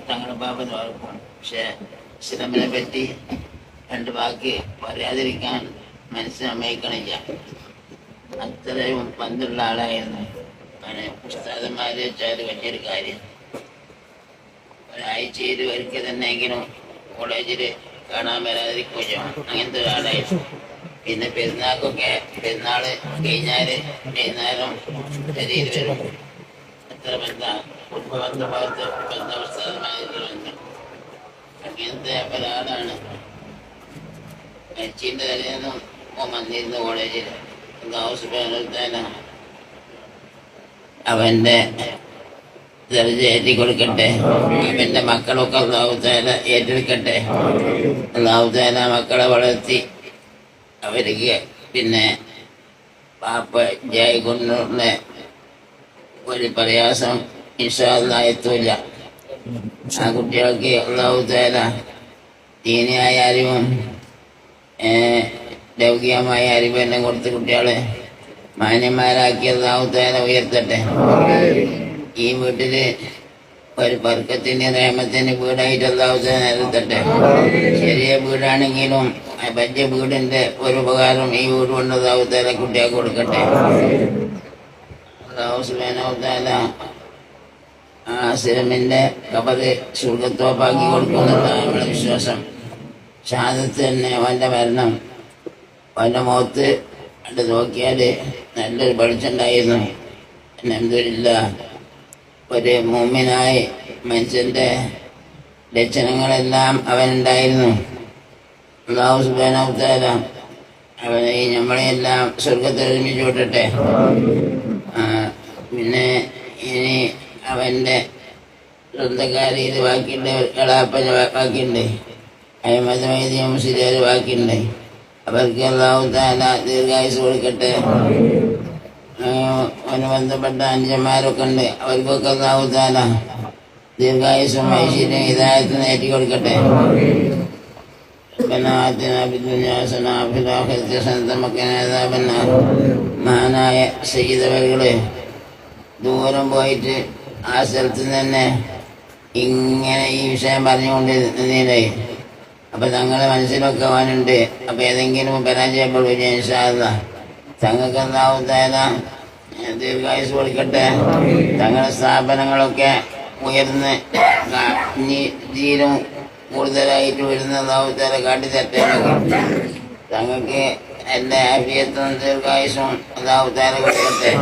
തങ്ങളുടെ പാപം ഓർക്കും. പക്ഷെ ഇസ്ലാമിനെ പറ്റി രണ്ട് വാക്ക് പറയാതിരിക്കാൻ മനസ്സിന് അമ്മയിക്കണില്ല. അത്രയും പന്തുള്ള ആളായിരുന്നു. ഉസ്താദന്മാര് വെച്ചാൽ വലിയൊരു കാര്യം. ഒരാഴ്ചയിൽ ഒരിക്കൽ തന്നെയെങ്കിലും കോളേജിൽ കാണാൻ വരാതിരിക്കുകയും ചെയ്യണം. അങ്ങനത്തെ ഒരാളായിരുന്നു. പിന്നെ പെരുന്നാള് കഴിഞ്ഞാല് വൈകുന്നേരം ശരീരം വരും. എത്ര ബന്ധമായിട്ട് അങ്ങനത്തെ ഒരാളാണ്. മരിച്ചിന്റെ തലേന്നും വന്നിരുന്നു കോളേജിൽ. അവന്റെ ദർജ ഏറ്റി കൊടുക്കട്ടെ. അവന്റെ മക്കളൊക്കെ അള്ളാഹു തആല ഏറ്റെടുക്കട്ടെ. അള്ളാഹു തആല മക്കളെ വളർത്തി അവർക്ക് പിന്നെ പാപ്പ ജായി കൊണ്ടുള്ള ഒരു പ്രയാസം ഇൻഷാ അല്ലാഹ് എത്തൂല. ആ കുട്ടികൾക്ക് അള്ളാഹു തആല ദീനിയായ അറിവും ലൗകികമായ അറിവ് എല്ലാം കൊടുത്ത് കുട്ടികളെ മാന്യന്മാരാക്കി അള്ളാഹു തആല ഉയർത്തട്ടെ. ഈ വീട്ടില് ഒരു ബർക്കത്തിന്റെ നിയമത്തിന് വീടായിട്ട് അള്ളാഹു തആല നിലനിർത്തട്ടെ. ചെറിയ വീടാണെങ്കിലും വലിയ വീടിന്റെ ഒരു ഉപകാരം ഈ വീട് കൊണ്ട് അള്ളാഹു തആല കുട്ടികൾക്ക് കൊടുക്കട്ടെ. അള്ളാഹു സുബ്ഹാനഹു വ തആല ആസിമിന്റെ ഖബറ് സ്വർഗ്ഗത്തോപ്പാക്കി കൊടുക്കുമെന്നാണ് നമ്മുടെ വിശ്വാസം. ഷഹാദത്ത് തന്നെ അവന്റെ മരണം. അവന്റെ മുഖത്ത് കണ്ട് നോക്കിയാല് നല്ലൊരു വെളിച്ചുണ്ടായിരുന്നു. അൽഹംദുലില്ലാഹ് ഒരു മുഅ്മിനായി മനുഷ്യന്റെ ലക്ഷണങ്ങളെല്ലാം അവനുണ്ടായിരുന്നു. അല്ലാഹു സുബ്ഹാനഹു വ തആല അവനെ നമ്മളെയെല്ലാം സ്വർഗത്തിൽ ഒരുമിച്ച് വിട്ടട്ടെ. പിന്നെ ഇനി അവന്റെ സ്വന്തക്കാര് ഇത് ബാക്കിയുണ്ട്, എളാപ്പന് ബാക്കിയുണ്ട്, അഹ്മദ് മൈദി മുസ്ലിയാർ ബാക്കിയുണ്ട്. അവർക്ക് അല്ലാഹു തആല ദീർഘായുസ് കൊടുക്കട്ടെ. അവന് ബന്ധപ്പെട്ട അനുജന്മാരൊക്കെ ഉണ്ട്. അവർക്കൊക്കെ അല്ലാഹു തആല ദീർഘായുസും ഐശ്വര്യം ഹിദായത്തും നേറ്റി കൊടുക്കട്ടെ. മഹാനായ സയ്യിദവറുകള് ദൂരം പോയിട്ട് ആ സ്ഥലത്ത് തന്നെ ഇങ്ങനെ ഈ വിഷയം പറഞ്ഞുകൊണ്ടിരുന്നേ. അപ്പൊ തങ്ങളെ മനസ്സിലൊക്കെ അവനുണ്ട്. അപ്പൊ ഏതെങ്കിലും പരാജയപ്പെടില്ല ഇൻഷാ അല്ലാഹ്. തങ്ങൾക്ക് അല്ലാഹു തആല ദീർഘായുസ് കൊടുക്കട്ടെ. തങ്ങളുടെ സ്ഥാപനങ്ങളൊക്കെ ഉയർന്ന് ഇനി തീരും കൂടുതലായിട്ട് വരുന്ന അല്ലാഹു തആല കാട്ടിത്തരട്ടെ. തങ്ങൾക്ക് എല്ലാ ആഫിയത്തും ദീർഘായുസും അല്ലാഹു തആല കൊടുക്കട്ടെ.